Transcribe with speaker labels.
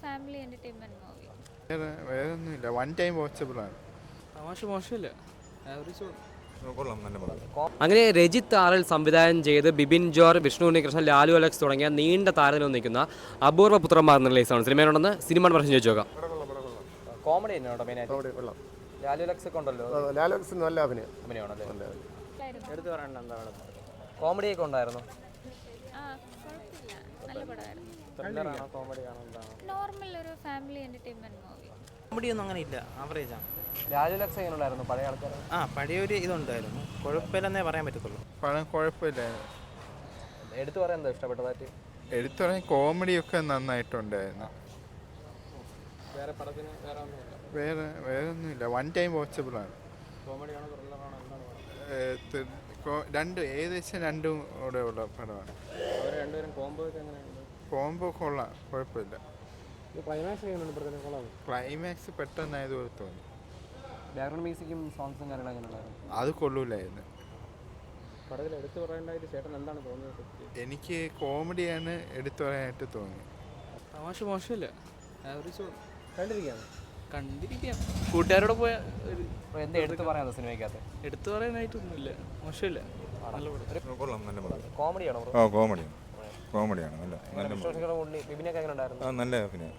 Speaker 1: Family entertainment movie.
Speaker 2: വേറെ ഒന്നുമില്ല, one time watchable ആണ്.
Speaker 3: തമാശ മോശമില്ല, ആവറേജ്.
Speaker 4: കൊള്ളാം, നല്ല പടം.
Speaker 5: അങ്ങനെ രജിത്ത് ആറിൽ സംവിധാനം ചെയ്ത് ബിബിൻ ജോർ, വിഷ്ണു ഉണ്ണികൃഷ്ണൻ, ലാലു അലക്സ് തുടങ്ങിയ നീണ്ട താരനിൽ നിൽക്കുന്ന അപൂർവ പുത്രന്മാർ എന്ന റിലീസാണ്. സിനിമയുണ്ടെന്ന് സിനിമ പ്രശ്നം ചോദിച്ചു നോക്കാം. കോമഡി തന്നെയാണോ മെയിനായിട്ട്? ലാലു അലക്സ് ഒക്കെ ഉണ്ടല്ലോ.
Speaker 6: ലാലു അലക്സ് നല്ല
Speaker 5: അഭിനയമാണല്ലേ? എടുത്തു പറയണ്ട എന്താണ്? കോമഡി ഒക്കെ ഉണ്ടായിരുന്നു.
Speaker 1: കുഴപ്പമില്ല, നല്ല പടമായിരുന്നു.
Speaker 5: ത്രില്ലറാണോ കോമഡി ആണോ എന്താണ്?
Speaker 1: നോർമൽ ഒരു ഫാമിലി എന്റർടൈൻമെന്റ് മൂവി.
Speaker 3: കോമഡി ഒന്നും അങ്ങനെ ഇല്ല, ആവറേജ് ആണ്.
Speaker 5: ലാലു അലക്സ് എങ്ങനെ ഉണ്ടായിരുന്നു? പഴയ ആൾക്കാർ
Speaker 3: പഴയ ഒരു ഇതുണ്ടായിരുന്നു, കുഴപ്പമില്ലെന്നേ പറയാൻ പറ്റത്തുള്ളൂ.
Speaker 2: പടം കുഴപ്പമില്ല.
Speaker 5: എടുത്തു പറയാൻ എന്താ ഇഷ്ടപ്പെട്ടതായിട്ട്?
Speaker 2: എടുത്തു പറയാൻ കോമഡിയൊക്കെ നന്നായിട്ടുണ്ടായിരുന്നു.
Speaker 5: വേറെ പടത്തിന് വേറെ ഒന്നുമില്ല.
Speaker 2: വേറെ ഒന്നുമില്ല, വൺ ടൈം വാച്ചബിൾ ആണ്.
Speaker 5: കോമഡിയാണോ ത്രില്ലറാണോ എന്താണ്?
Speaker 2: ഏകദേശം രണ്ടും കൂടെ ഉള്ള പടമാണ്.
Speaker 5: അവർ രണ്ടുപേരും കോംബോ ഒക്കെ എങ്ങനെയുണ്ട്?
Speaker 2: കോംബോ കൊള്ളാം, കുഴപ്പമില്ല.
Speaker 5: ക്ലൈമാക്സ് എങ്ങനെയുണ്ട്? കൊള്ളാം.
Speaker 2: ക്ലൈമാക്സ് പെട്ടെന്നായതുപോലെ തോന്നി.
Speaker 5: ബാക്ക്ഗ്രൗണ്ട് മ്യൂസിക്കും സോങ്സും കാര്യങ്ങളും എങ്ങനെയുണ്ടായിരുന്നു?
Speaker 2: അത് കൊള്ളൂലായിരുന്നു.
Speaker 5: പടത്തിൽ എടുത്തു പറയേണ്ടതായിട്ട് ചേട്ടൻ എന്താണ് തോന്നിയത്?
Speaker 2: എനിക്ക് കോമഡിയാണ് എടുത്തു പറയാനായിട്ട് തോന്നി.
Speaker 3: തമാശ മോശമില്ല, ആവറേജ്. കണ്ടിരിക്കാം
Speaker 5: കൂട്ടുകാരോട് പോയ ഒരു എന്താ എടുത്തു പറയാം സിനിമയ്ക്കകത്ത്?
Speaker 3: എടുത്തു പറയാനായിട്ടൊന്നുമില്ല, മോശമില്ല, നല്ല പടം.
Speaker 4: കൊള്ളാം, നല്ല പടം.
Speaker 5: കോമഡിയാണോ?
Speaker 4: കോമഡിയാണ്, നല്ല
Speaker 5: ബിബിനൊക്കെ എങ്ങനെ ഉണ്ടായിരുന്നു?
Speaker 4: നല്ല അഭിനയം.